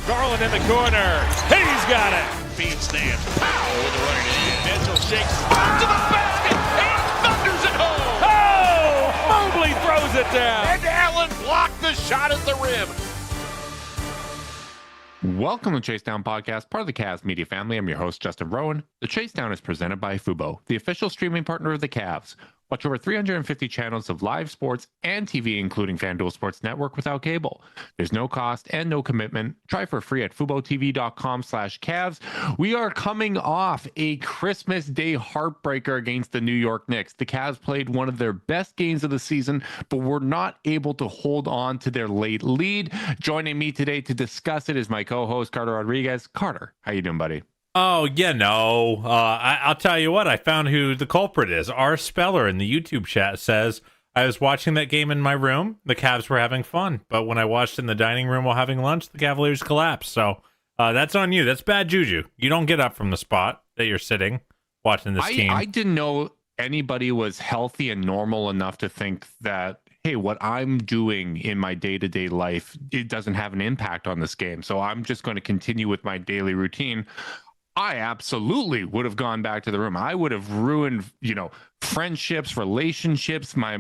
Garland in the corner. He's got it. Feed stands. Pow with the running in. Mitchell shakes. Up to the basket. And thunders it home. Oh! Mobley throws it down. And Allen blocked the shot at the rim. Welcome to Chase Down Podcast, part of the Cavs media family. I'm your host, Justin Rowan. The Chase Down is presented by Fubo, the official streaming partner of the Cavs. Watch over 350 channels of live sports and TV, including FanDuel Sports Network without cable. There's no cost and no commitment. Try for free at FuboTV.com/Cavs. We are coming off a Christmas Day heartbreaker against the New York Knicks. The Cavs played one of their best games of the season, but were not able to hold on to their late lead. Joining me today to discuss it is my co-host, Carter Rodriguez. Carter, how you doing, buddy? Oh, I'll tell you what, I found who the culprit is. R. Speller in the YouTube chat says, I was watching that game in my room. The Cavs were having fun. But when I watched in the dining room while having lunch, the Cavaliers collapsed. So that's on you. That's bad juju. You don't get up from the spot that you're sitting watching this team. I didn't know anybody was healthy and normal enough to think that, hey, what I'm doing in my day-to-day life, it doesn't have an impact on this game. So I'm just going to continue with my daily routine. I absolutely would have gone back to the room. I would have ruined, friendships, relationships, my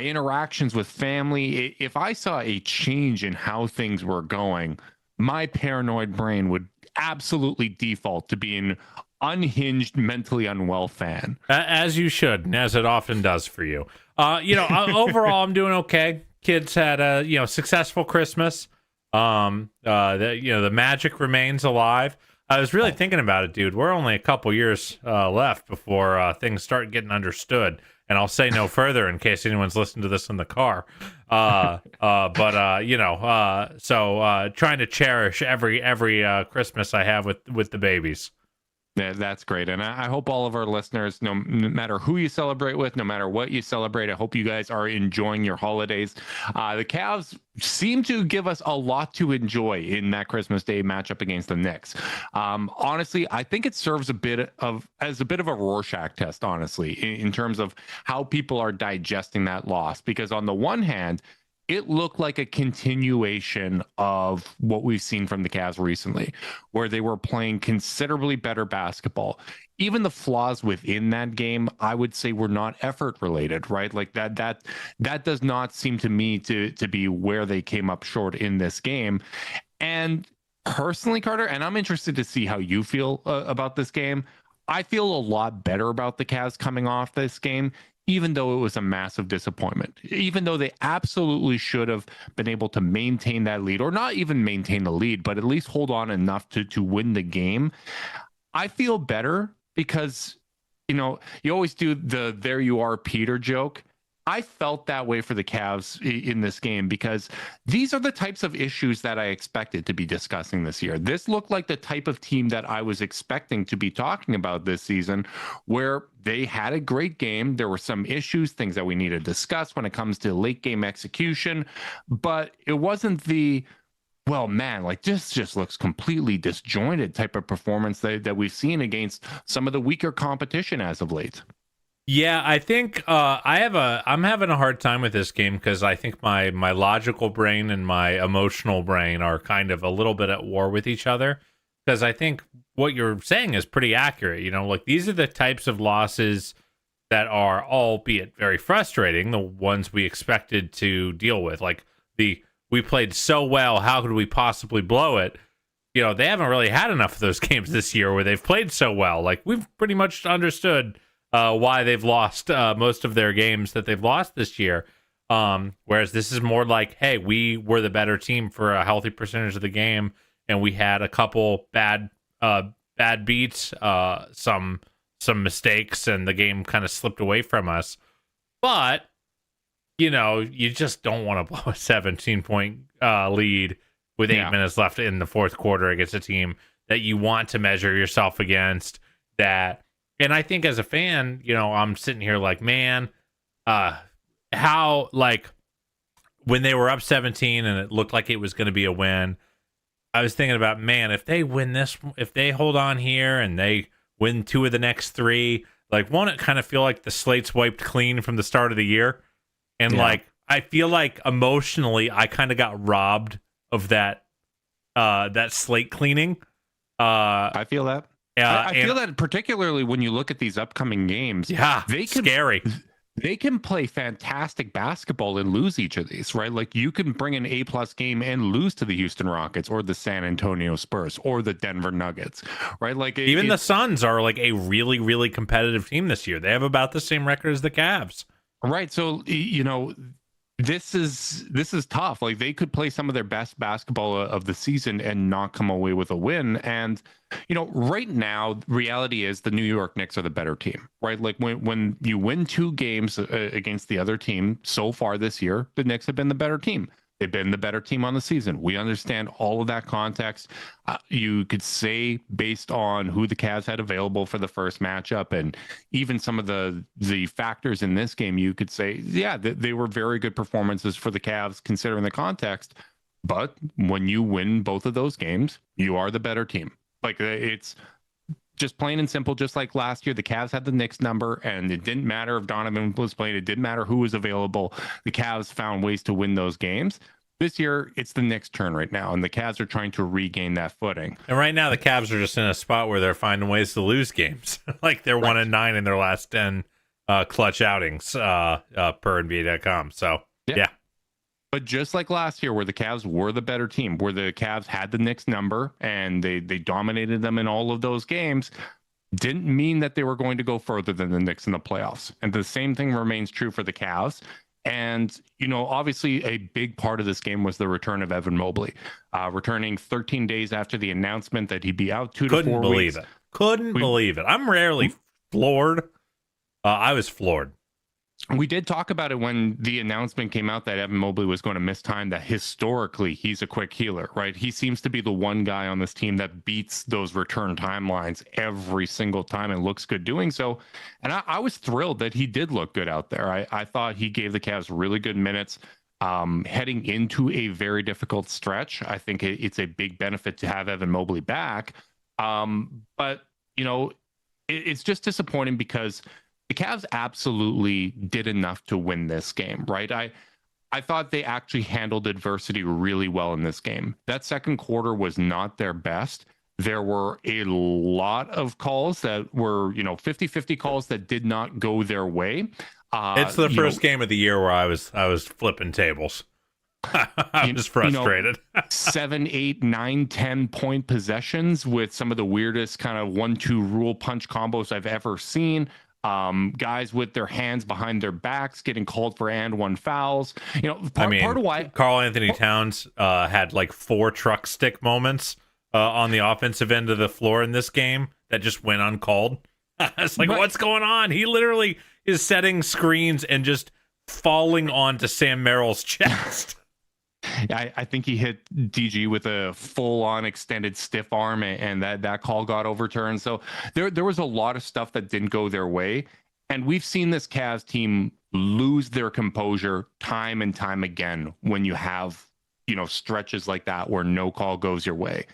interactions with family. If I saw a change in how things were going, my paranoid brain would absolutely default to being unhinged, mentally unwell fan. As you should, and as it often does for you. Overall, I'm doing okay. Kids had a successful Christmas. The magic remains alive. I was really thinking about it, dude. We're only a couple years left before things start getting understood. And I'll say no further in case anyone's listening to this in the car. So trying to cherish every Christmas I have with the babies. Yeah, that's great. And I hope all of our listeners, no matter who you celebrate with, no matter what you celebrate, I hope you guys are enjoying your holidays. The Cavs seem to give us a lot to enjoy in that Christmas Day matchup against the Knicks. Honestly, I think it serves as a bit of a Rorschach test, honestly, in terms of how people are digesting that loss. Because on the one hand, it looked like a continuation of what we've seen from the Cavs recently, where they were playing considerably better basketball. Even the flaws within that game, I would say, were not effort related, right? Like that does not seem to me to be where they came up short in this game. And personally, Carter, and I'm interested to see how you feel about this game, I feel a lot better about the Cavs coming off this game, even though it was a massive disappointment, even though they absolutely should have been able to maintain that lead, or not even maintain the lead, but at least hold on enough to win the game. I feel better because, you always do the "there you are, Peter" joke. I felt that way for the Cavs in this game because these are the types of issues that I expected to be discussing this year. This looked like the type of team that I was expecting to be talking about this season, where they had a great game. There were some issues, things that we need to discuss when it comes to late game execution, but it wasn't the, well, man, like this just looks completely disjointed type of performance that we've seen against some of the weaker competition as of late. Yeah, I think I'm having a hard time with this game because I think my logical brain and my emotional brain are kind of a little bit at war with each other. Because I think what you're saying is pretty accurate. Like these are the types of losses that are, albeit very frustrating, the ones we expected to deal with. Like we played so well, how could we possibly blow it? They haven't really had enough of those games this year where they've played so well. Like we've pretty much understood why they've lost most of their games that they've lost this year. Whereas this is more like, hey, we were the better team for a healthy percentage of the game, and we had a couple bad beats, some mistakes, and the game kind of slipped away from us. But, you just don't want to blow a 17-point lead with 8 minutes left in the fourth quarter against a team that you want to measure yourself against. And I think as a fan, I'm sitting here like, man, how, like, when they were up 17 and it looked like it was going to be a win, I was thinking about, man, if they win this, if they hold on here and they win 2 of the next 3, like, won't it kind of feel like the slate's wiped clean from the start of the year? And like, I feel like emotionally, I kind of got robbed of that that slate cleaning. I feel that. I And feel that particularly when you look at these upcoming games. yeah, they can scary. they can play fantastic basketball and lose each of these, right? Like you can bring an A+ game and lose to the Houston Rockets or the San Antonio Spurs or the Denver Nuggets, right? Like Even the Suns are like a really, really competitive team this year. They have about the same record as the Cavs. right. So this is tough. Like they could play some of their best basketball of the season and not come away with a win. And right now, reality is the New York Knicks are the better team, right? Like when you win 2 games against the other team so far this year, the Knicks have been the better team. They've been the better team on the season. We understand all of that context. You could say based on who the Cavs had available for the first matchup and even some of the factors in this game, you could say, yeah, they were very good performances for the Cavs considering the context. But when you win both of those games, you are the better team. Like it's just plain and simple, just like last year, the Cavs had the Knicks number, and it didn't matter if Donovan was playing. It didn't matter who was available. The Cavs found ways to win those games. This year, it's the Knicks' turn right now, and the Cavs are trying to regain that footing. And right now, the Cavs are just in a spot where they're finding ways to lose games. Like they're 1-9 in their last 10 clutch outings per NBA.com. So, yeah. But just like last year, where the Cavs were the better team, where the Cavs had the Knicks number and they dominated them in all of those games, didn't mean that they were going to go further than the Knicks in the playoffs. And the same thing remains true for the Cavs. And, obviously a big part of this game was the return of Evan Mobley, returning 13 days after the announcement that he'd be out 2 to 4 weeks. Couldn't believe it. Couldn't believe it. I'm rarely floored. I was floored. We did talk about it when the announcement came out that Evan Mobley was going to miss time, that historically he's a quick healer, right? He seems to be the one guy on this team that beats those return timelines every single time and looks good doing so. And I was thrilled that he did look good out there. I thought he gave the Cavs really good minutes heading into a very difficult stretch. I think it's a big benefit to have Evan Mobley back. But, it's just disappointing because the Cavs absolutely did enough to win this game, right? I thought they actually handled adversity really well in this game. That second quarter was not their best. There were a lot of calls that were, 50-50 calls that did not go their way. It's the first game of the year where I was flipping tables. I was frustrated. 7, 8, 9, 10 point possessions with some of the weirdest kind of 1-2 rule punch combos I've ever seen. Guys with their hands behind their backs getting called for and 1 fouls. Part of why Karl Anthony Towns had like 4 truck stick moments on the offensive end of the floor in this game that just went uncalled. It's like, what's going on? He literally is setting screens and just falling onto Sam Merrill's chest. I think he hit DG with a full-on extended stiff arm, and that call got overturned. So there was a lot of stuff that didn't go their way, and we've seen this Cavs team lose their composure time and time again when you have stretches like that where no call goes your way.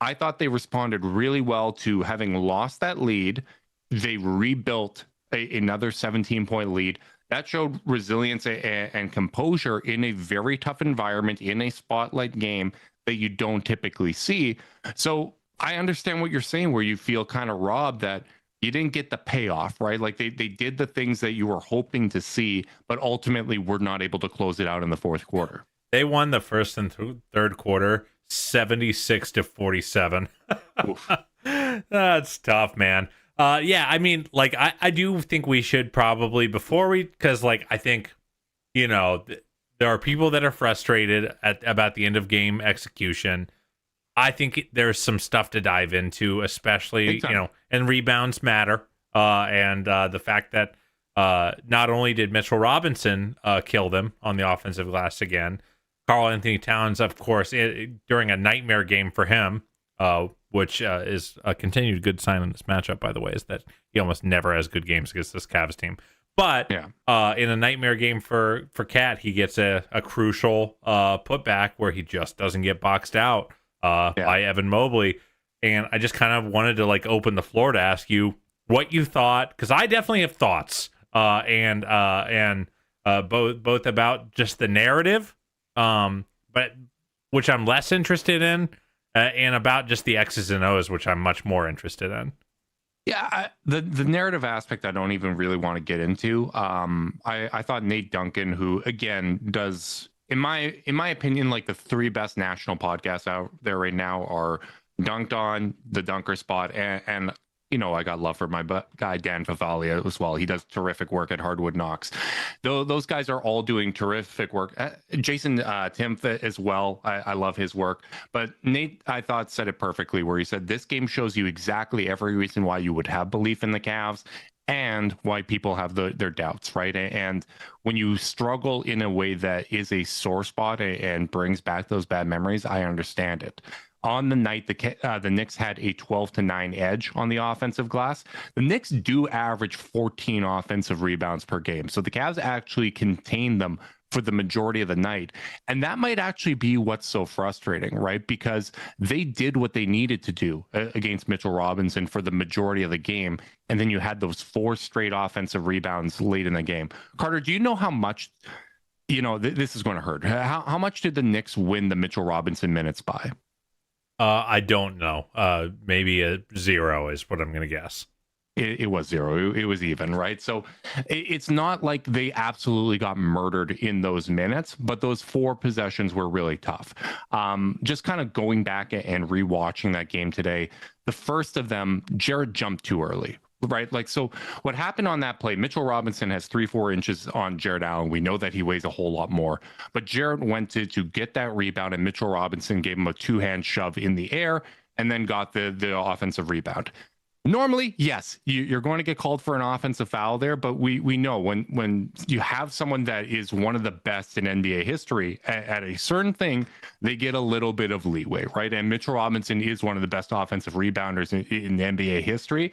I thought they responded really well to having lost that lead. They rebuilt another 17-point lead. That showed resilience and composure in a very tough environment, in a spotlight game that you don't typically see. So I understand what you're saying, where you feel kind of robbed that you didn't get the payoff, right? Like they did the things that you were hoping to see, but ultimately were not able to close it out in the fourth quarter. They won the first and third quarter 76-47. That's tough, man. I do think we should probably, because I think, there are people that are frustrated about the end of game execution. I think there's some stuff to dive into, especially, and rebounds matter. And the fact that not only did Mitchell Robinson kill them on the offensive glass again, Karl Anthony Towns, of course, during a nightmare game for him, which is a continued good sign in this matchup, by the way, is that he almost never has good games against this Cavs team. But in a nightmare game for Cat, he gets a crucial putback where he just doesn't get boxed out by Evan Mobley. And I just kind of wanted to open the floor to ask you what you thought, because I definitely have thoughts, and both about just the narrative, but which I'm less interested in. and about just the X's and O's, which I'm much more interested in. Yeah, the narrative aspect I don't even really want to get into. I thought Nate Duncan, who again does, in my opinion, like the three best national podcasts out there right now are Dunked On, The Dunker Spot, and I got love for my guy Dan Favalia as well. He does terrific work at Hardwood Knocks. Those guys are all doing terrific work. Jason Timpf as well. I love his work. But Nate, I thought, said it perfectly where he said, this game shows you exactly every reason why you would have belief in the Cavs and why people have their doubts, right? And when you struggle in a way that is a sore spot and brings back those bad memories, I understand it. On the night, the Knicks had a 12-9 edge on the offensive glass. The Knicks do average 14 offensive rebounds per game. So the Cavs actually contained them for the majority of the night. And that might actually be what's so frustrating, right? Because they did what they needed to do against Mitchell Robinson for the majority of the game. And then you had those 4 straight offensive rebounds late in the game. Carter, do you know how much, this is going to hurt. How much did the Knicks win the Mitchell Robinson minutes by? I don't know. Maybe a 0 is what I'm going to guess. It was 0. It was even, right? So it's not like they absolutely got murdered in those minutes, but those 4 possessions were really tough. Just kind of going back and rewatching that game today, the first of them, Jared jumped too early. Right. Like, so what happened on that play, Mitchell Robinson has 3-4 inches on Jared Allen. We know that he weighs a whole lot more, but Jared went to get that rebound and Mitchell Robinson gave him a 2-hand shove in the air and then got the offensive rebound. Normally, yes, you're going to get called for an offensive foul there, but we know when you have someone that is one of the best in NBA history at a certain thing, they get a little bit of leeway, right? And Mitchell Robinson is one of the best offensive rebounders in NBA history.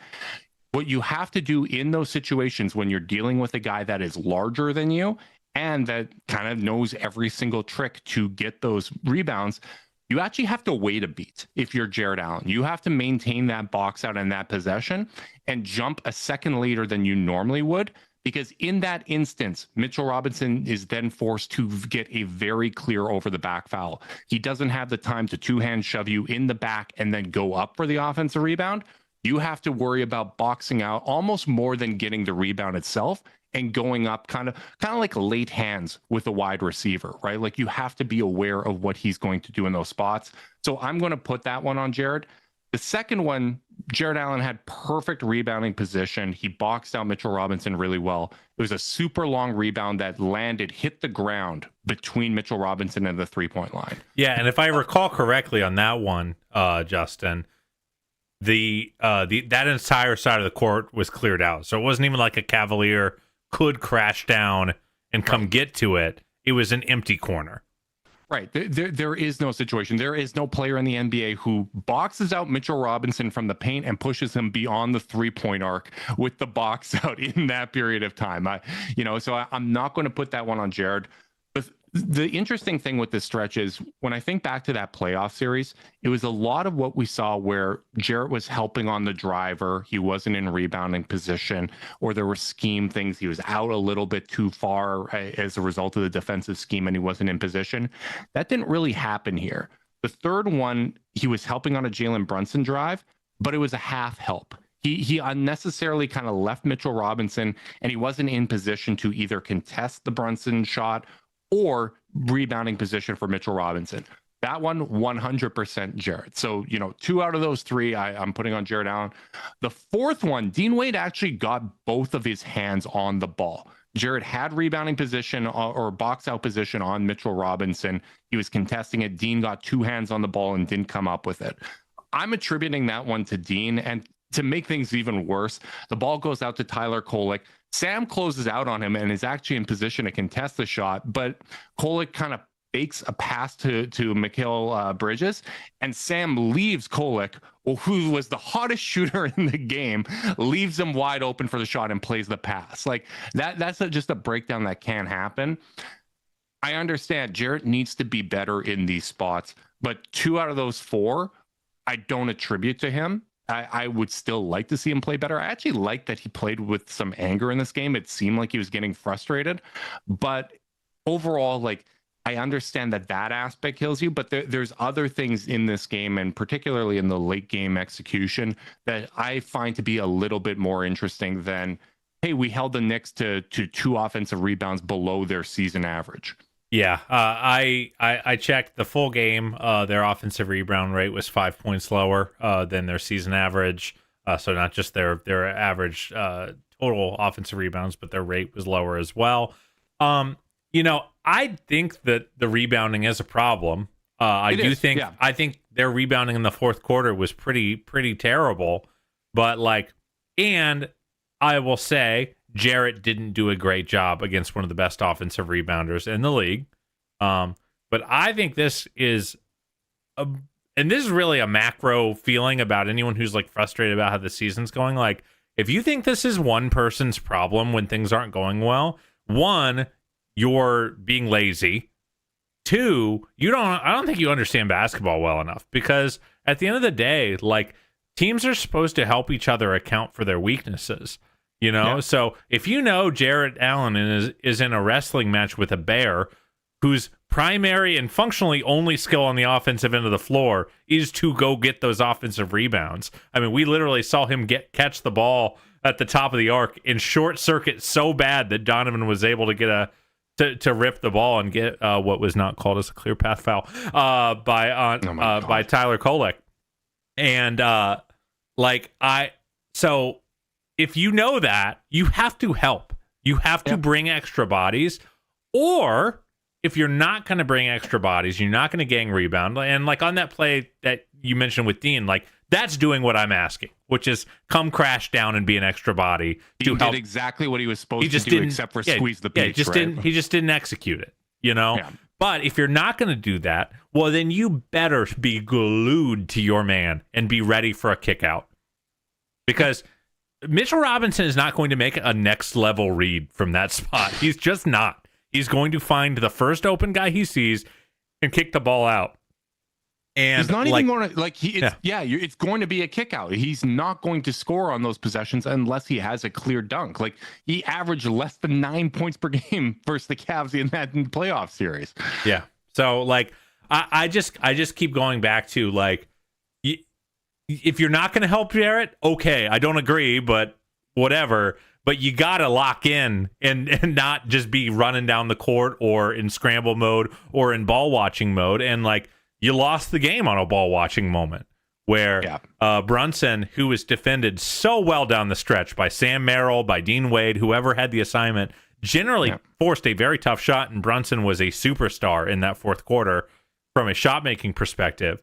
What you have to do in those situations when you're dealing with a guy that is larger than you and that kind of knows every single trick to get those rebounds, you actually have to wait a beat. If you're Jared Allen, you have to maintain that box out and that possession and jump a second later than you normally would, because in that instance, Mitchell Robinson is then forced to get a very clear over the back foul. He doesn't have the time to 2-hand shove you in the back and then go up for the offensive rebound. You have to worry about boxing out almost more than getting the rebound itself and going up kind of like late hands with a wide receiver, right? Like, you have to be aware of what he's going to do in those spots. So I'm going to put that one on Jared. The second one, Jared Allen had perfect rebounding position. He boxed out Mitchell Robinson really well. It was a super long rebound that hit the ground between Mitchell Robinson and the 3-point line. Yeah, and if I recall correctly on that one, Justin, that entire side of the court was cleared out, so it wasn't even like a Cavalier could crash down and come get to it. It was an empty corner. Right. There is no situation. There is no player in the NBA who boxes out Mitchell Robinson from the paint and pushes him beyond the 3-point arc with the box out in that period of time. So I'm not going to put that one on Jared. The interesting thing with this stretch is when I think back to that playoff series, it was a lot of what we saw where Jarrett was helping on the driver. He wasn't in rebounding position, or there were scheme things. He was out a little bit too far as a result of the defensive scheme and he wasn't in position. That didn't really happen here. The third one, he was helping on a Jalen Brunson drive, but it was a half help. He unnecessarily kind of left Mitchell Robinson and he wasn't in position to either contest the Brunson shot or rebounding position for Mitchell Robinson. That one, 100% Jared. So, 2 out of those 3, I'm putting on Jared Allen. The fourth one, Dean Wade actually got both of his hands on the ball. Jared had rebounding position or box out position on Mitchell Robinson. He was contesting it. Dean got 2 hands on the ball and didn't come up with it. I'm attributing that one to Dean. And to make things even worse, the ball goes out to Tyler Kolek. Sam closes out on him and is actually in position to contest the shot, but Kolek kind of fakes a pass to Mikal Bridges, and Sam leaves Kolek, who was the hottest shooter in the game, leaves him wide open for the shot and plays the pass. Like that's just a breakdown that can happen. I understand Jarrett needs to be better in these spots, but 2 out of those 4, I don't attribute to him. I would still like to see him play better. I actually like that he played with some anger in this game. It seemed like he was getting frustrated, but overall, like, I understand that aspect kills you, but there's other things in this game, and particularly in the late game execution, that I find to be a little bit more interesting than, hey, we held the Knicks to 2 offensive rebounds below their season average. Yeah, I checked the full game. Their offensive rebound rate was 5 points lower than their season average. So not just their average total offensive rebounds, but their rate was lower as well. I think that the rebounding is a problem. I think their rebounding in the fourth quarter was pretty terrible. But and I will say, Jarrett didn't do a great job against one of the best offensive rebounders in the league. But I think this is and this is really a macro feeling about anyone who's frustrated about how the season's going. If you think this is one person's problem when things aren't going well, one, you're being lazy. Two, I don't think you understand basketball well enough, because at the end of the day, teams are supposed to help each other account for their weaknesses. Yeah. So if Jarrett Allen is in a wrestling match with a bear whose primary and functionally only skill on the offensive end of the floor is to go get those offensive rebounds. I mean, we literally saw him catch the ball at the top of the arc in short circuit so bad that Donovan was able to get to rip the ball and get what was not called as a clear path foul by Tyler Kolek. And so if you know that, you have to help. You have to bring extra bodies, or if you're not going to bring extra bodies, you're not going to gang rebound. And on that play that you mentioned with Dean, that's doing what I'm asking, which is come crash down and be an extra body. He did exactly what he was supposed to do, except for squeeze the pitch. He just didn't execute it, Yeah. But if you're not going to do that, well, then you better be glued to your man and be ready for a kick out. Because Mitchell Robinson is not going to make a next level read from that spot. He's just not. He's going to find the first open guy he sees and kick the ball out. And he's not even going to it's going to be a kick out. He's not going to score on those possessions unless he has a clear dunk. He averaged less than 9 points per game versus the Cavs in that playoff series. Yeah. So I just keep going back to if you're not going to help Jarrett, okay, I don't agree, but whatever. But you got to lock in and not just be running down the court or in scramble mode or in ball watching mode. And you lost the game on a ball watching moment where Brunson, who was defended so well down the stretch by Sam Merrill, by Dean Wade, whoever had the assignment, generally forced a very tough shot. And Brunson was a superstar in that fourth quarter from a shot making perspective.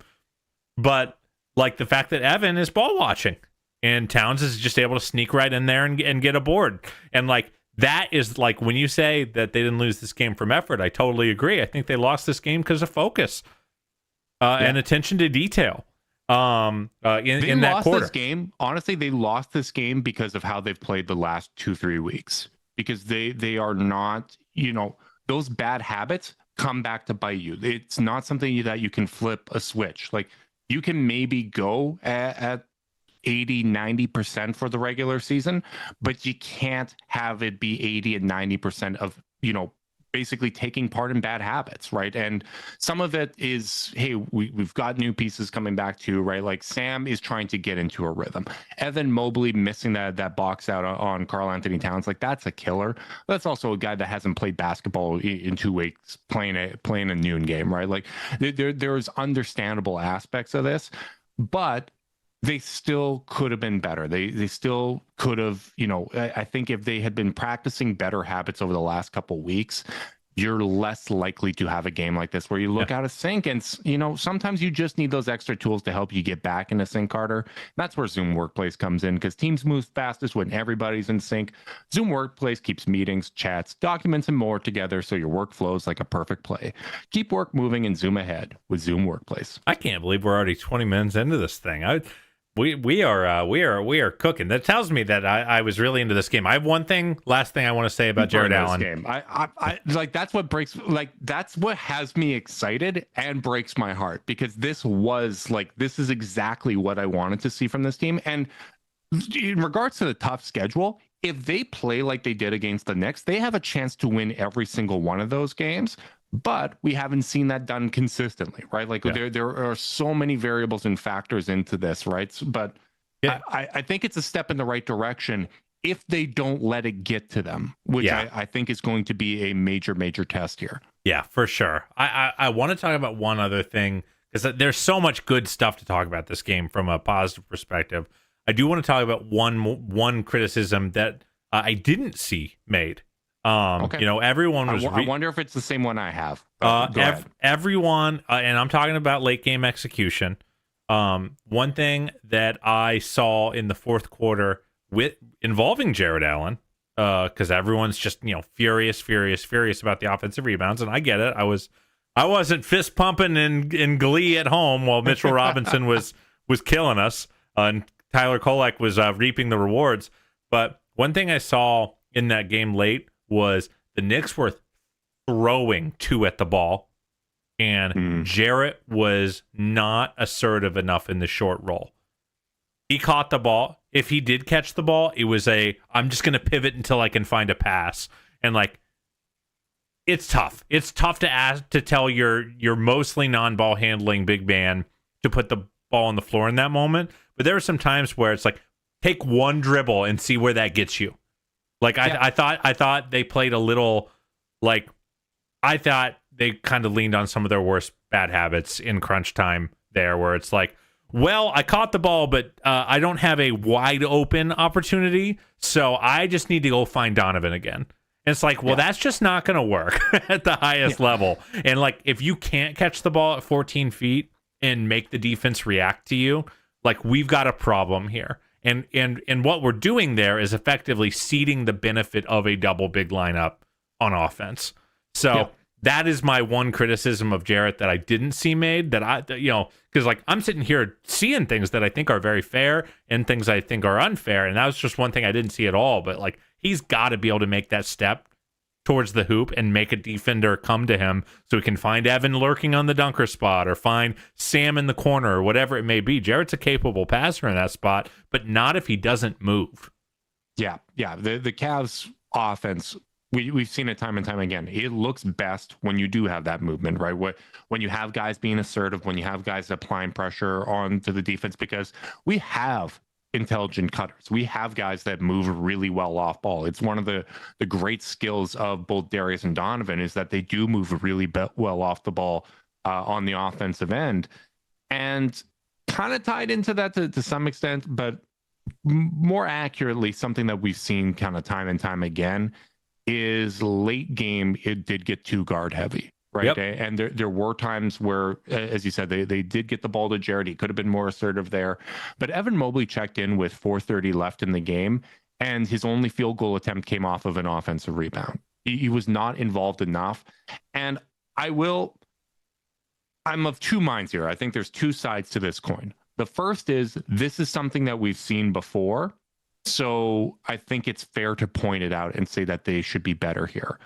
But the fact that Evan is ball watching and Towns is just able to sneak right in there and get a board. And that is when you say that they didn't lose this game from effort, I totally agree. I think they lost this game because of focus and attention to detail. In that quarter. This game, honestly, they lost this game because of how they've played the last 2-3 weeks. Because they are not, those bad habits come back to bite you. It's not something that you can flip a switch. You can maybe go at 80-90% for the regular season, but you can't have it be 80 and 90% of basically taking part in bad habits, right? And some of it is, hey, we've got new pieces coming back too, right? Sam is trying to get into a rhythm. Evan Mobley missing that box out on Karl Anthony Towns, that's a killer. That's also a guy that hasn't played basketball in 2 weeks, playing a noon game, right? There's understandable aspects of this, but they still could have been better. They still could have, I think if they had been practicing better habits over the last couple weeks, you're less likely to have a game like this where you look out of sync. And, sometimes you just need those extra tools to help you get back into sync, Carter. That's where Zoom Workplace comes in, because teams move fastest when everybody's in sync. Zoom Workplace keeps meetings, chats, documents, and more together so your work flows like a perfect play. Keep work moving and zoom ahead with Zoom Workplace. I can't believe we're already 20 minutes into this thing. We are cooking. That tells me that I was really into this game. I have last thing I want to say about Jarrett Allen. Game. I that's what breaks, that's what has me excited and breaks my heart, because this is exactly what I wanted to see from this team. And in regards to the tough schedule, if they play like they did against the Knicks, they have a chance to win every single one of those games. But we haven't seen that done consistently, right? Like there are so many variables and factors into this, right? But I think it's a step in the right direction if they don't let it get to them, which I think is going to be a major, major test here. Yeah, for sure. I want to talk about one other thing because there's so much good stuff to talk about this game from a positive perspective. I do want to talk about one criticism that I didn't see made. Okay. You know, everyone was. I wonder if it's the same one I have. Everyone, and I'm talking about late game execution. One thing that I saw in the fourth quarter involving Jared Allen, because everyone's just furious about the offensive rebounds, and I get it. I wasn't fist pumping in glee at home while Mitchell Robinson was killing us, and Tyler Kolek was reaping the rewards. But one thing I saw in that game late was the Knicks were throwing two at the ball, and Jarrett was not assertive enough in the short roll. He caught the ball. If he did catch the ball, it was I'm just going to pivot until I can find a pass. And it's tough. It's tough to tell your mostly non-ball handling big man to put the ball on the floor in that moment. But there are some times where it's take one dribble and see where that gets you. I thought they played a little I thought they kind of leaned on some of their worst bad habits in crunch time there, where it's well, I caught the ball, but I don't have a wide open opportunity, so I just need to go find Donovan again. And it's that's just not going to work at the highest level. And if you can't catch the ball at 14 feet and make the defense react to you, we've got a problem here. And what we're doing there is effectively ceding the benefit of a double big lineup on offense. So that is my one criticism of Jarrett that I didn't see made, because I'm sitting here seeing things that I think are very fair and things I think are unfair. And that was just one thing I didn't see at all. But he's got to be able to make that step towards the hoop and make a defender come to him so he can find Evan lurking on the dunker spot or find Sam in the corner or whatever it may be. Jarrett's a capable passer in that spot, but not if he doesn't move. Yeah. The Cavs offense, we've seen it time and time again. It looks best when you do have that movement, right? When you have guys being assertive, when you have guys applying pressure onto the defense, because we have intelligent cutters. We have guys that move really well off ball. It's one of the great skills of both Darius and Donovan is that they do move really well off the ball on the offensive end. And kind of tied into that to some extent, but more accurately, something that we've seen kind of time and time again is late game, it did get too guard heavy. Right. Yep. And there were times where, as you said, they did get the ball to Jared. He could have been more assertive there. But Evan Mobley checked in with 4:30 left in the game, and his only field goal attempt came off of an offensive rebound. He was not involved enough. And I'm of two minds here. I think there's two sides to this coin. The first is this is something that we've seen before. So I think it's fair to point it out and say that they should be better here.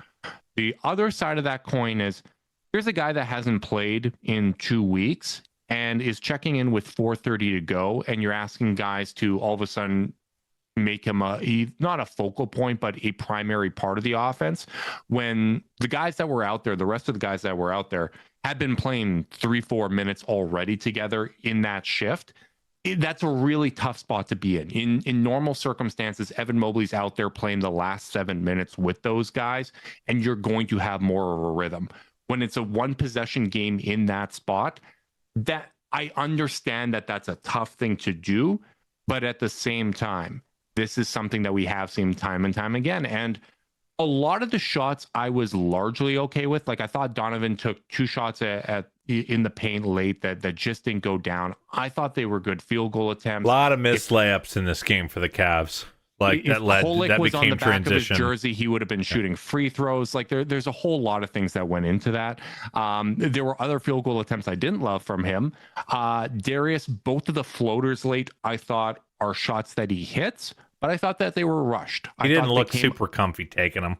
The other side of that coin is here's a guy that hasn't played in 2 weeks and is checking in with 4:30 to go, and you're asking guys to all of a sudden make him not a focal point, but a primary part of the offense, when the guys that were out there, the rest of the guys that were out there, had been playing 3-4 minutes already together in that shift. That's a really tough spot to be in. In normal circumstances, Evan Mobley's out there playing the last 7 minutes with those guys, and you're going to have more of a rhythm. When it's a one possession game in that spot, that I understand that that's a tough thing to do, but at the same time, this is something that we have seen time and time again. And a lot of the shots I was largely okay with. I thought Donovan took 2 shots in the paint late that just didn't go down. I thought they were good field goal attempts. A lot of missed layups in this game for the Cavs. That was on the back transition. Of his jersey, he would have been shooting free throws. There's a whole lot of things that went into that. There were other field goal attempts I didn't love from him. Darius, both of the floaters late, I thought are shots that he hits, but I thought that they were rushed. He didn't look super comfy taking them.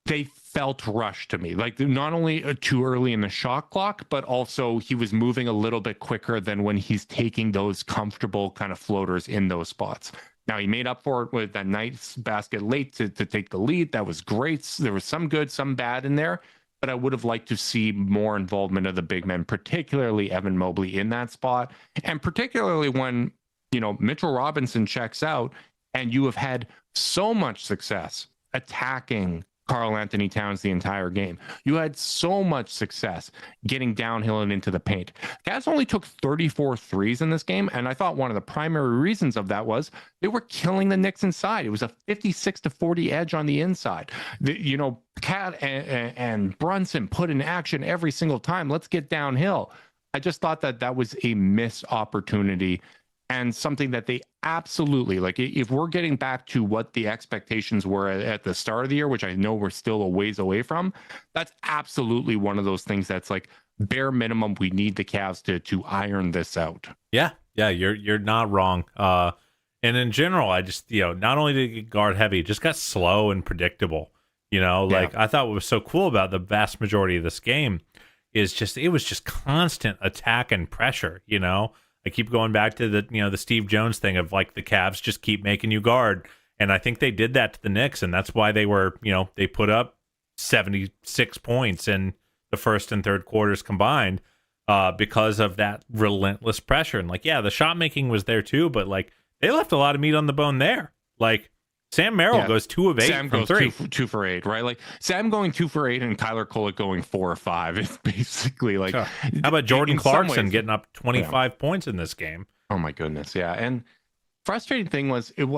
They felt rushed to me. Not only too early in the shot clock, but also he was moving a little bit quicker than when he's taking those comfortable kind of floaters in those spots. Now, he made up for it with that nice basket late to take the lead. That was great. There was some good, some bad in there, but I would have liked to see more involvement of the big men, particularly Evan Mobley in that spot. And particularly when, Mitchell Robinson checks out and you have had so much success attacking Karl Anthony Towns the entire game. You had so much success getting downhill and into the paint. Cavs only took 34 threes in this game, and I thought one of the primary reasons of that was they were killing the Knicks inside. It was a 56-40 edge on the inside. Cat and Brunson put in action every single time. Let's get downhill. I just thought that was a missed opportunity and something that they absolutely, like, if we're getting back to what the expectations were at the start of the year, which I know we're still a ways away from, that's absolutely one of those things that's like bare minimum. We need the Cavs to iron this out. Yeah, you're not wrong. And in general, I just, not only did it get guard heavy, it just got slow and predictable. I thought what was so cool about the vast majority of this game is just, it was just constant attack and pressure, I keep going back to the Steve Jones thing of like the Cavs just keep making you guard. And I think they did that to the Knicks. And that's why they were, they put up 76 points in the first and third quarters combined because of that relentless pressure. And the shot making was there too, but they left a lot of meat on the bone there. Sam Merrill goes 2 of 8 Sam from goes 3. 2 for 8, right? Sam going 2 for 8 and Kyler Kolek going 4 or 5 is basically like. How about Jordan Clarkson getting up 25 points in this game? Oh my goodness, yeah. And frustrating thing was it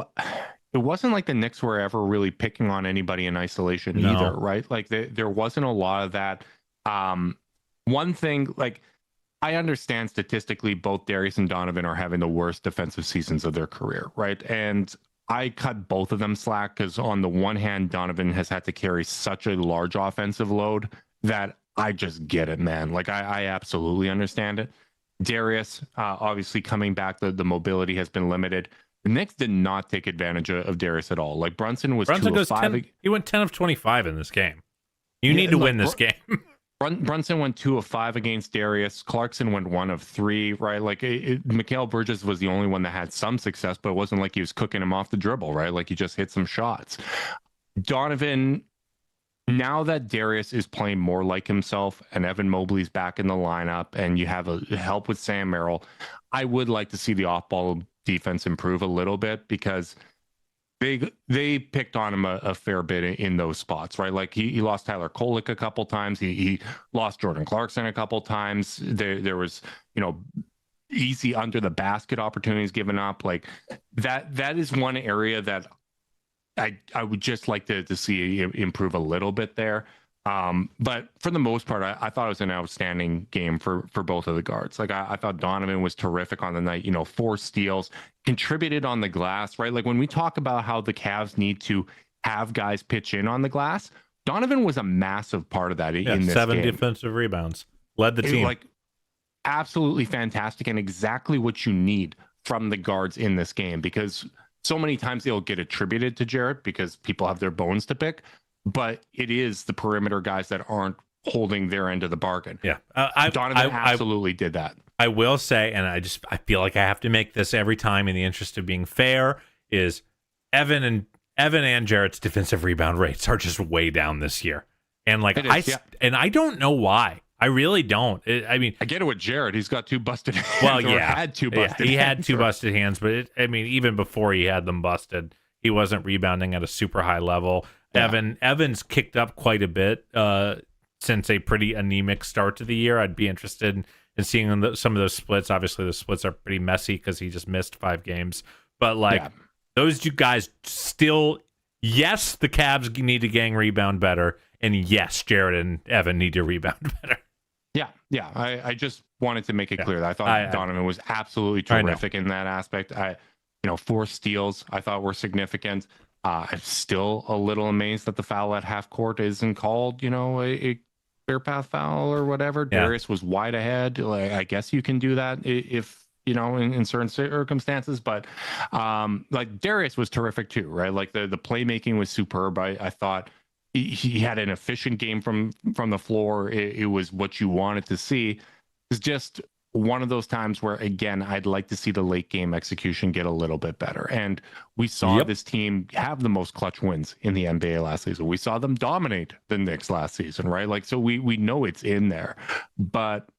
wasn't like the Knicks were ever really picking on anybody in isolation either, right? There wasn't a lot of that. One thing, I understand statistically both Darius and Donovan are having the worst defensive seasons of their career, right? And I cut both of them slack because on the one hand, Donovan has had to carry such a large offensive load that I just get it, man. I absolutely understand it. Darius, obviously coming back, the mobility has been limited. The Knicks did not take advantage of Darius at all. Brunson was 2 of 5. He went 10 of 25 in this game. You need to win this game. Brunson went 2 of 5 against Darius. Clarkson went 1 of 3, right? Mikal Bridges was the only one that had some success, but it wasn't like he was cooking him off the dribble, right? He just hit some shots. Donovan, now that Darius is playing more like himself and Evan Mobley's back in the lineup and you have a help with Sam Merrill, I would like to see the off-ball defense improve a little bit because they picked on him a fair bit in those spots, right? He lost Tyler Kolek a couple times. He lost Jordan Clarkson a couple times. There was, easy under the basket opportunities given up. That is one area that I would just like to see improve a little bit there. But for the most part, I thought it was an outstanding game for both of the guards. I thought Donovan was terrific on the night, 4 steals, contributed on the glass, right? When we talk about how the Cavs need to have guys pitch in on the glass, Donovan was a massive part of that in this 7 game. defensive rebounds, led the team. Absolutely fantastic and exactly what you need from the guards in this game, because so many times they'll get attributed to Jarrett because people have their bones to pick. But it is the perimeter guys that aren't holding their end of the bargain. Yeah. Donovan absolutely did that. I will say, and I feel like I have to make this every time in the interest of being fair, is Evan and Jarrett's defensive rebound rates are just way down this year. And I don't know why. I really don't. I get it with Jarrett. He's got 2 busted hands. Well, yeah. Had 2 busted he hands. had 2 busted hands, but even before he had them busted, he wasn't rebounding at a super high level. Yeah. Evans kicked up quite a bit since a pretty anemic start to the year. I'd be interested in seeing some of those splits. Obviously, the splits are pretty messy because he just missed 5 games. But those 2 guys still, yes, the Cavs need to gang rebound better, and yes, Jarrett and Evan need to rebound better. Yeah. I just wanted to make it clear that I thought Donovan was absolutely terrific in that aspect. 4 steals I thought were significant. I'm still a little amazed that the foul at half court isn't called, a clear path foul or whatever. Yeah. Darius was wide ahead. I guess you can do that if, in certain circumstances, but Darius was terrific too, right? The playmaking was superb. I thought he had an efficient game from the floor. It was what you wanted to see. It's just one of those times where, again, I'd like to see the late game execution get a little bit better. And we saw this team have the most clutch wins in the NBA last season. We saw them dominate the Knicks last season, right? Like, so we know it's in there, but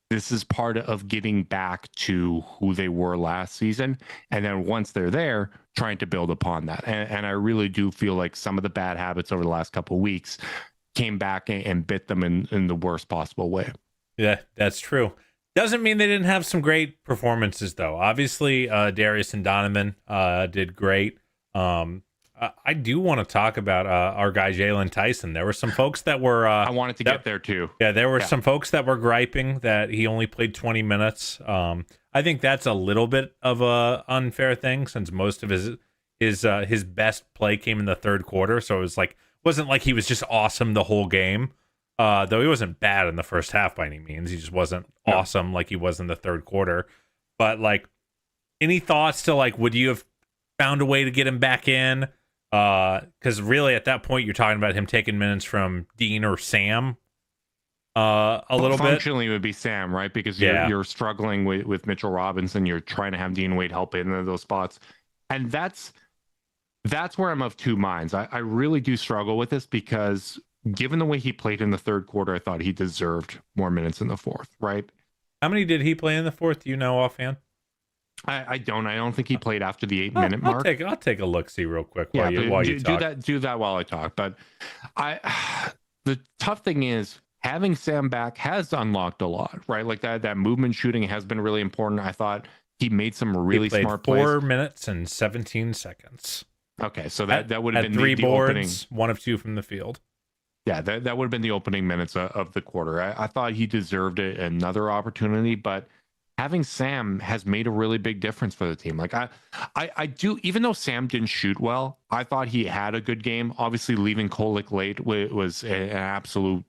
this is part of getting back to who they were last season. And then once they're there, trying to build upon that. And I really do feel like some of the bad habits over the last couple of weeks came back and bit them in the worst possible way. Yeah, that's true. Doesn't mean they didn't have some great performances, though. Obviously, Darius and Donovan did great. I do want to talk about our guy, Jalen Tyson. There were some folks that were... I wanted to get there, too. Yeah, there were some folks that were griping that he only played 20 minutes. I think that's a little bit of a unfair thing, since most of his best play came in the third quarter. So it wasn't like he was just awesome the whole game. Though he wasn't bad in the first half by any means. He just wasn't awesome like he was in the third quarter. But, like, any thoughts to, like, would you have found a way to get him back in? Because really at that point you're talking about him taking minutes from Dean or Sam a little bit. Functionally it would be Sam, right? Because you're struggling with Mitchell Robinson. You're trying to have Dean Wade help in those spots. And that's where I'm of two minds. I really do struggle with this because given the way he played in the third quarter, I thought he deserved more minutes in the fourth, right? How many did he play in the fourth? Do you know offhand? I don't think he played after the 8-minute mark. I'll take a look, see real quick while you talk. Do that while I talk. But the tough thing is having Sam back has unlocked a lot, right? Like that movement shooting has been really important. I thought he made some really smart plays. 4 minutes and 17 seconds. Okay, so that would have been three the boards, opening. 1 of 2 from the field. Yeah, that would have been the opening minutes of the quarter. I thought he deserved another opportunity, but having Sam has made a really big difference for the team. Like I do, even though Sam didn't shoot well, I thought he had a good game. Obviously, leaving Kolek late was an absolute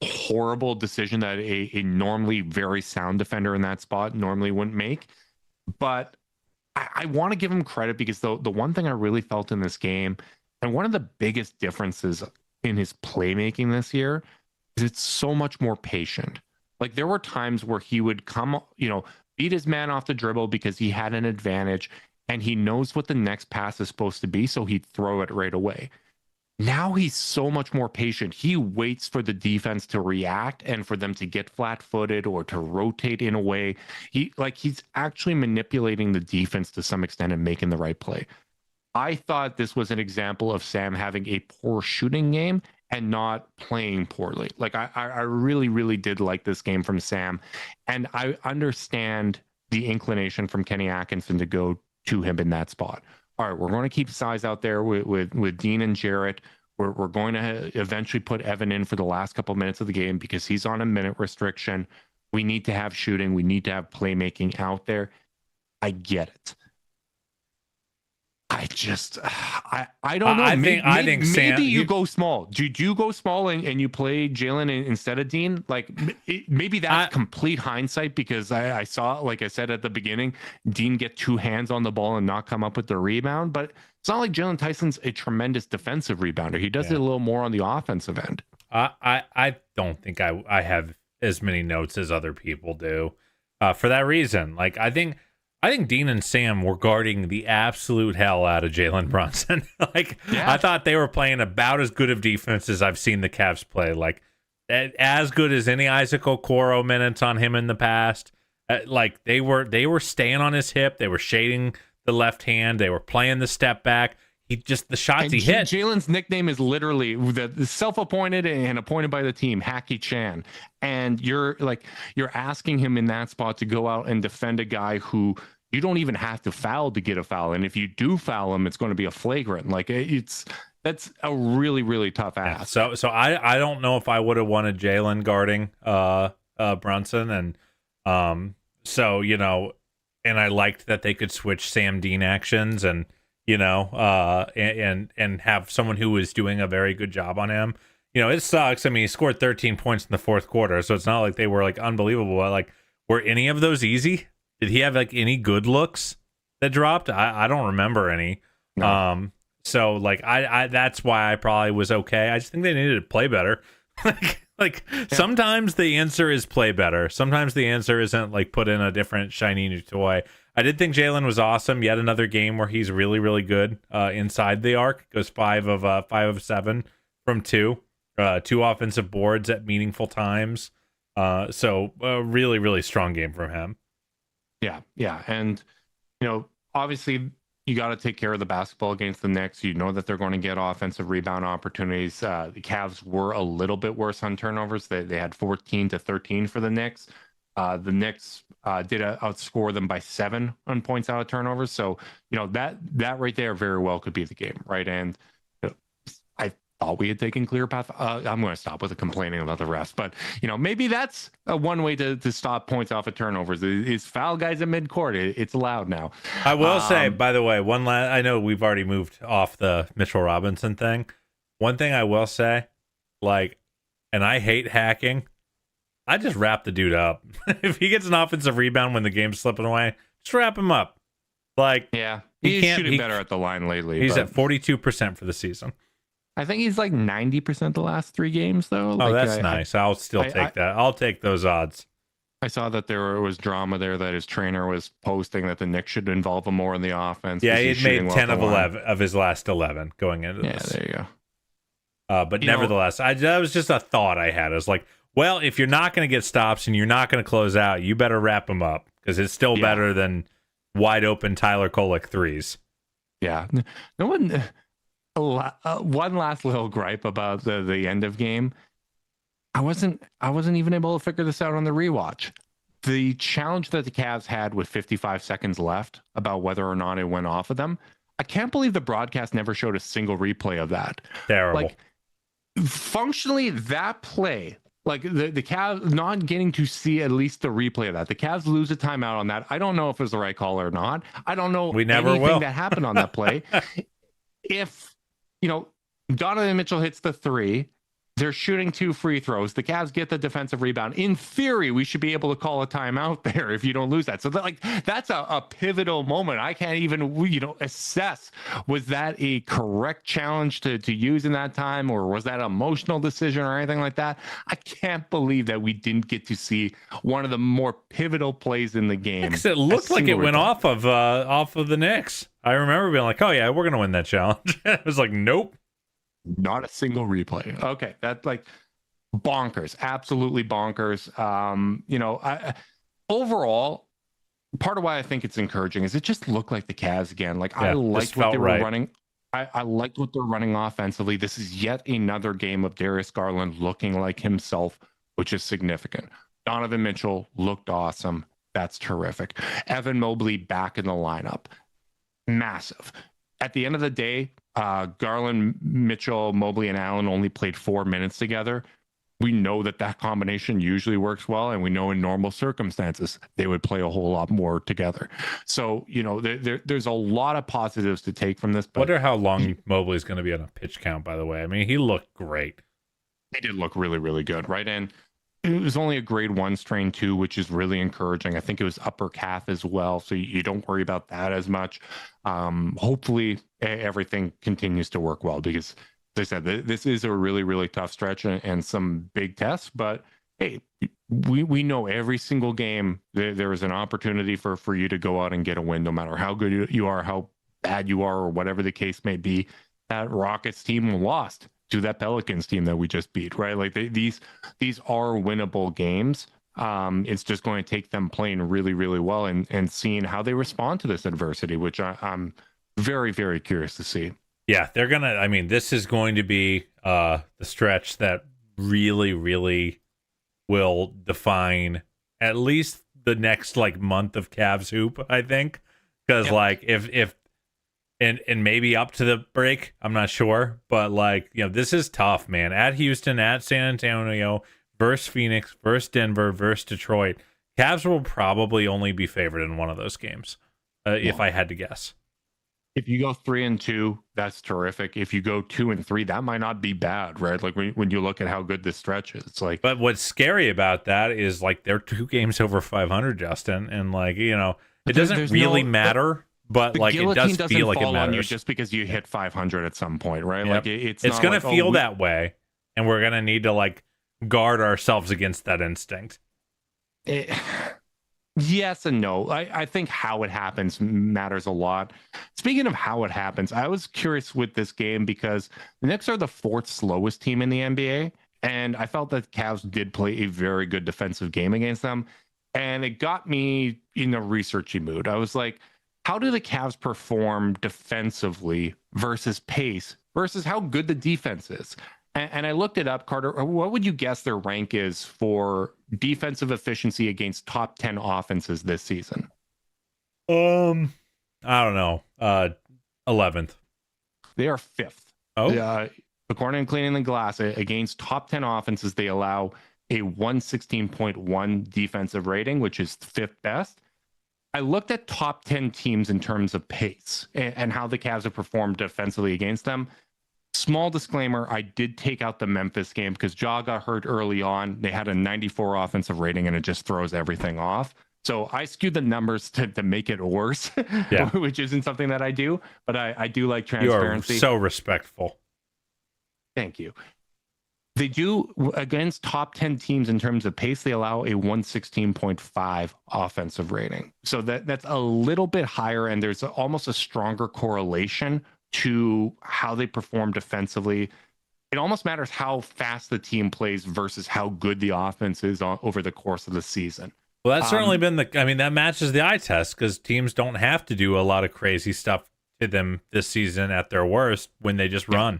horrible decision that a normally very sound defender in that spot normally wouldn't make. But I want to give him credit because the one thing I really felt in this game, and one of the biggest differences in his playmaking this year, is it's so much more patient. Like there were times where he would come, beat his man off the dribble because he had an advantage and he knows what the next pass is supposed to be, so he'd throw it right away. Now he's so much more patient. He waits for the defense to react and for them to get flat-footed or to rotate in a way. He's actually manipulating the defense to some extent and making the right play. I thought this was an example of Sam having a poor shooting game and not playing poorly. Like I really, really did like this game from Sam. And I understand the inclination from Kenny Atkinson to go to him in that spot. All right, we're going to keep size out there with Dean and Jarrett. We're going to eventually put Evan in for the last couple minutes of the game because he's on a minute restriction. We need to have shooting. We need to have playmaking out there. I get it. I don't know. I think Sam, maybe you go small. Do you go small and you play Jalen instead of Dean? Like maybe that's complete hindsight because I saw, like I said at the beginning, Dean get 2 hands on the ball and not come up with the rebound. But it's not like Jalen Tyson's a tremendous defensive rebounder. He does it a little more on the offensive end. I don't think I have as many notes as other people do for that reason. Like I think Dean and Sam were guarding the absolute hell out of Jalen Brunson. I thought they were playing about as good of defense as I've seen the Cavs play. Like as good as any Isaac Okoro minutes on him in the past. Like they were staying on his hip. They were shading the left hand. They were playing the step back. The shots he hit. Jalen's nickname is literally the self-appointed and appointed by the team, Hacky Chan. And you're asking him in that spot to go out and defend a guy who you don't even have to foul to get a foul. And if you do foul him, it's going to be a flagrant. Like that's a really, really tough ask. Yeah, so I don't know if I would have wanted Jalen guarding Brunson. And and I liked that they could switch Sam Dean actions and and have someone who was doing a very good job on him. It sucks. I mean, he scored 13 points in the fourth quarter, so it's not like they were like unbelievable. Like, were any of those easy? Did he have like any good looks that dropped? I don't remember any. So like I that's why I probably was okay. I just think they needed to play better. Like sometimes the answer is play better. Sometimes the answer isn't like put in a different shiny new toy. I did think Jalen was awesome. Yet another game where he's really, really good inside the arc. Goes 5 of 7 from 2. 2 offensive boards at meaningful times. So a really, really strong game from him. Yeah. And, obviously you got to take care of the basketball against the Knicks. You know that they're going to get offensive rebound opportunities. The Cavs were a little bit worse on turnovers. They had 14-13 for the Knicks. The Knicks did outscore them by 7 on points out of turnovers. So, that right there very well could be the game, right? And I thought we had taken clear path. I'm going to stop with the complaining about the refs, but maybe that's one way to stop points off of turnovers is foul guys at midcourt. It's allowed now. I will say, by the way, I know we've already moved off the Mitchell Robinson thing. One thing I will say, and I hate hacking. I just wrap the dude up. If he gets an offensive rebound when the game's slipping away, just wrap him up. He's shooting better at the line lately. He's at 42% for the season. I think he's 90% the last 3 games, though. Oh, that's nice. I'll still take that. I'll take those odds. I saw that there was drama there that his trainer was posting that the Knicks should involve him more in the offense. Yeah, he made 10 of 11 of his last 11 going into this. Yeah, there you go. But nevertheless, that was just a thought I had. I was like, well, if you're not going to get stops and you're not going to close out, you better wrap him up because it's still better than wide open Tyler Kolek threes. Yeah. No one... one last little gripe about the end of game. I wasn't even able to figure this out on the rewatch. The challenge that the Cavs had with 55 seconds left about whether or not it went off of them. I can't believe the broadcast never showed a single replay of that. Terrible. Functionally, that play, the Cavs not getting to see at least the replay of that. The Cavs lose a timeout on that. I don't know if it was the right call or not. I don't know anything that happened on that play. If Donovan Mitchell hits the 3. They're shooting 2 free throws. The Cavs get the defensive rebound. In theory, we should be able to call a timeout there if you don't lose that. So that's a pivotal moment. I can't even assess, was that a correct challenge to use in that time, or was that an emotional decision or anything like that? I can't believe that we didn't get to see one of the more pivotal plays in the game. Because it looked like it went off of the Knicks. I remember being like, oh yeah, we're gonna win that challenge. It was like, nope. Not a single replay. Okay, that's bonkers, absolutely bonkers. Overall, part of why I think it's encouraging is it just looked like the Cavs again. I liked what they were running. I liked what they're running offensively. This is yet another game of Darius Garland looking like himself, which is significant. Donovan Mitchell looked awesome. That's terrific. Evan Mobley back in the lineup. Massive. At the end of the day, Garland, Mitchell, Mobley, and Allen only played 4 minutes together. We know that combination usually works well, and we know in normal circumstances they would play a whole lot more together. So, there's a lot of positives to take from this. But wonder how long Mobley's going to be on a pitch count, by the way. I mean, he looked great. He did look really, really good, right? And it was only a grade 1 strain 2, which is really encouraging. I think it was upper calf as well, so you don't worry about that as much. Hopefully everything continues to work well, because as I said, this is a really, really tough stretch and some big tests. But hey, we know every single game there is an opportunity for you to go out and get a win, no matter how good you are, how bad you are, or whatever the case may be. That Rockets team lost to that Pelicans team that we just beat, right? These are winnable games. It's just going to take them playing really, really well and seeing how they respond to this adversity, which I'm very, very curious to see. Yeah, this is going to be the stretch that really, really will define at least the next month of Cavs hoop, I think. Because if and maybe up to the break, I'm not sure, but this is tough, man. At Houston, at San Antonio, versus Phoenix, versus Denver, versus Detroit. Cavs will probably only be favored in one of those games, if I had to guess. If you go 3-2, that's terrific. If you go 2-3, that might not be bad, right? When you look at how good this stretch is, it's But what's scary about that is they're 2 games over 500, Justin, and it doesn't really matter. But it does feel like it matters. On you just because you hit 500 at some point, right? Yep. It's going to feel that way, and we're going to need to guard ourselves against that instinct. Yes and no. I think how it happens matters a lot. Speaking of how it happens, I was curious with this game because the Knicks are the fourth slowest team in the NBA. And I felt that Cavs did play a very good defensive game against them. And it got me in a researchy mood. I was like, how do the Cavs perform defensively versus pace versus how good the defense is? And I looked it up, Carter. What would you guess their rank is for defensive efficiency against top 10 offenses this season? I don't know. 11th. They are fifth. Oh, According to Cleaning the Glass, against top 10 offenses, they allow a 116.1 defensive rating, which is fifth best. I looked at top 10 teams in terms of pace and how the Cavs have performed defensively against them. Small disclaimer, I did take out the Memphis game because Ja got hurt early on. They had a 94 offensive rating and it just throws everything off. So I skewed the numbers to make it worse, yeah. which isn't something that I do, but I do like transparency. You are so respectful. Thank you. They do, against top 10 teams in terms of pace, they allow a 116.5 offensive rating. So that's a little bit higher, and there's almost a stronger correlation to how they perform defensively. It almost matters how fast the team plays versus how good the offense is over the course of the season. Well, that's certainly been that matches the eye test because teams don't have to do a lot of crazy stuff to them this season at their worst when they just run.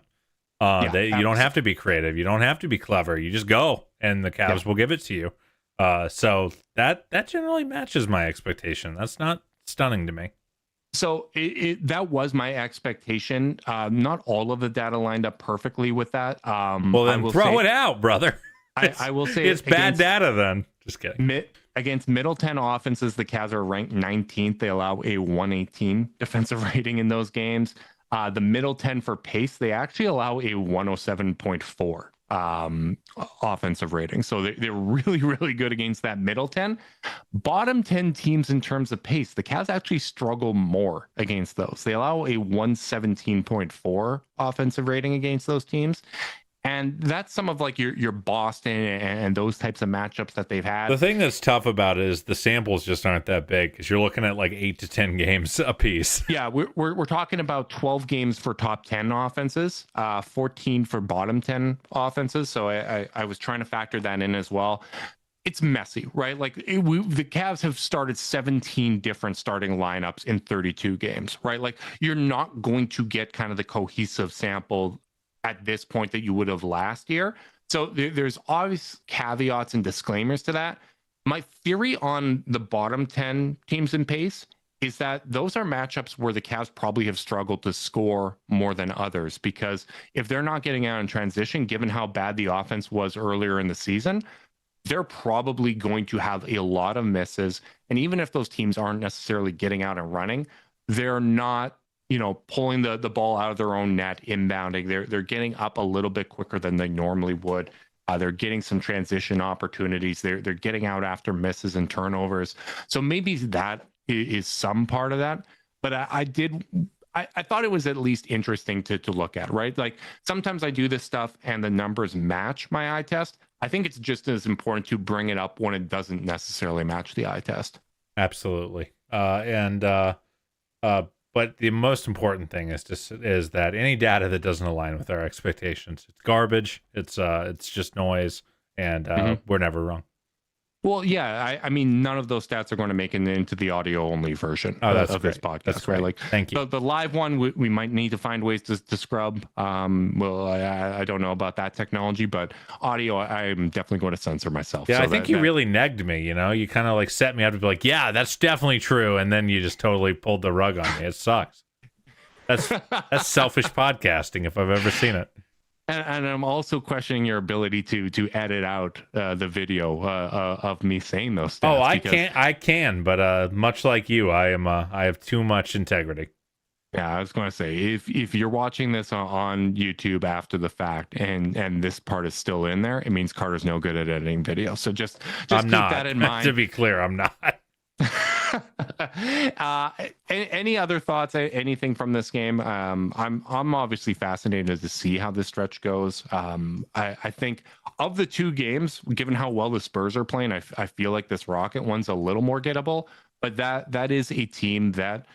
You don't have to be creative. You don't have to be clever. You just go, and the Cavs will give it to you. So that generally matches my expectation. That's not stunning to me. So that was my expectation. Not all of the data lined up perfectly with that. Well, then throw it out, brother. I will say it's bad data then. Just kidding. Against middle 10 offenses, the Cavs are ranked 19th. They allow a 118 defensive rating in those games. The middle 10 for pace, they actually allow a 107.4 offensive rating. So they're really, really good against that middle 10. Bottom 10 teams in terms of pace, the Cavs actually struggle more against those. They allow a 117.4 offensive rating against those teams. And that's some of like your Boston and those types of matchups that they've had. The thing that's tough about it is the samples just aren't that big because you're looking at like 8 to 10 games a piece. Yeah, we're talking about 12 games for top 10 offenses, 14 for bottom 10 offenses. So I was trying to factor that in as well. It's messy, right? Like the Cavs have started 17 different starting lineups in 32 games, right? Like you're not going to get kind of the cohesive sample at this point that you would have last year. So there's obvious caveats and disclaimers to that. My theory on the bottom 10 teams in pace is that those are matchups where the Cavs probably have struggled to score more than others, because if they're not getting out in transition, given how bad the offense was earlier in the season, they're probably going to have a lot of misses. And even if those teams aren't necessarily getting out and running, they're not pulling the ball out of their own net, inbounding. They're getting up a little bit quicker than they normally would. They're getting some transition opportunities. They're getting out after misses and turnovers. So maybe that is some part of that. But I thought it was at least interesting to look at, right? Like sometimes I do this stuff and the numbers match my eye test. I think it's just as important to bring it up when it doesn't necessarily match the eye test. Absolutely. But the most important thing is that any data that doesn't align with our expectations, it's garbage. It's just noise, and we're never wrong. Well, yeah, I mean, none of those stats are going to make it into the audio only version of this podcast, that's right? great. Like, thank you. The live one, we might need to find ways to scrub. Well, I don't know about that technology, but audio, I'm definitely going to censor myself. Yeah, so I think you really negged me. You kind of like set me up to be like, yeah, that's definitely true, and then you just totally pulled the rug on me. It sucks. That's selfish podcasting if I've ever seen it. And I'm also questioning your ability to edit out the video of me saying those stats. Oh, I can, but much like you, I have too much integrity. Yeah, I was going to say, if you're watching this on YouTube after the fact and this part is still in there, it means Carter's no good at editing video. So just keep that in mind. To be clear, I'm not. Any other thoughts? Anything from this game? I'm obviously fascinated to see how this stretch goes. I think of the two games, given how well the Spurs are playing, I feel like this Rocket one's a little more gettable. But that is a team that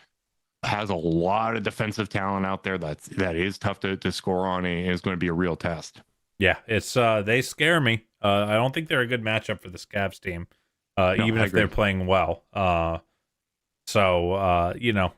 has a lot of defensive talent out there. That is tough to score on, and is going to be a real test. Yeah, it's they scare me. I don't think they're a good matchup for this Cavs team, even if they're playing well. So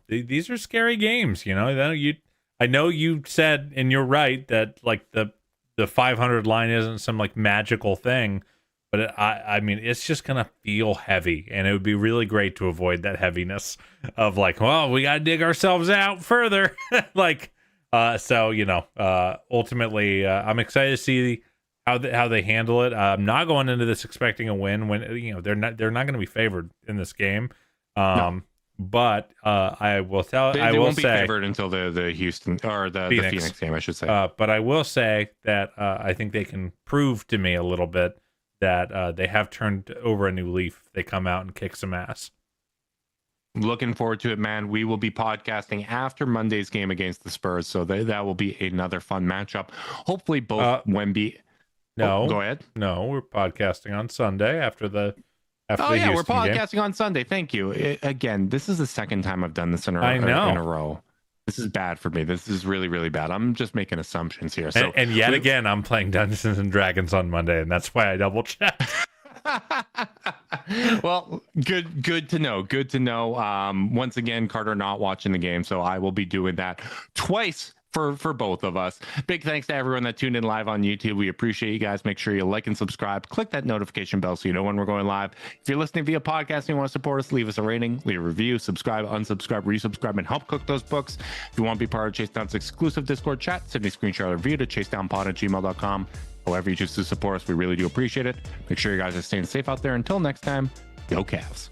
these are scary games. I know you said, and you're right, that like the 500 line isn't some like magical thing, but I mean it's just gonna feel heavy, and it would be really great to avoid that heaviness of like, well, we gotta dig ourselves out further, like. Ultimately, I'm excited to see how they handle it. I'm not going into this expecting a win when they're not going to be favored in this game. No. But I will tell they won't be favored until the Houston or the Phoenix game, I should say. But I will say that I think they can prove to me a little bit that they have turned over a new leaf. They come out and kick some ass. Looking forward to it, man. We will be podcasting after Monday's game against the Spurs, so that will be another fun matchup. Hopefully, both Wemby. No, go ahead. No, we're podcasting on Sunday after the. We're podcasting game. On Sunday. Thank you. Again, this is the second time I've done this in a row. This is bad for me. This is really, really bad. I'm just making assumptions here. So, and yet again, I'm playing Dungeons and Dragons on Monday, and that's why I double checked. Well, good to know. Good to know. Once again, Carter not watching the game, so I will be doing that twice for both of us. Big thanks to everyone that tuned in live on YouTube. We appreciate you guys. Make sure you like and subscribe. Click that notification bell so you know when we're going live. If you're listening via podcast and you want to support us, leave us a rating, leave a review, subscribe, unsubscribe, resubscribe, and help cook those books. If you want to be part of Chase Down's exclusive Discord chat, send me a screenshot or review to chasedownpod@gmail.com. However you choose to support us, we really do appreciate it. Make sure you guys are staying safe out there. Until next time, go Cavs.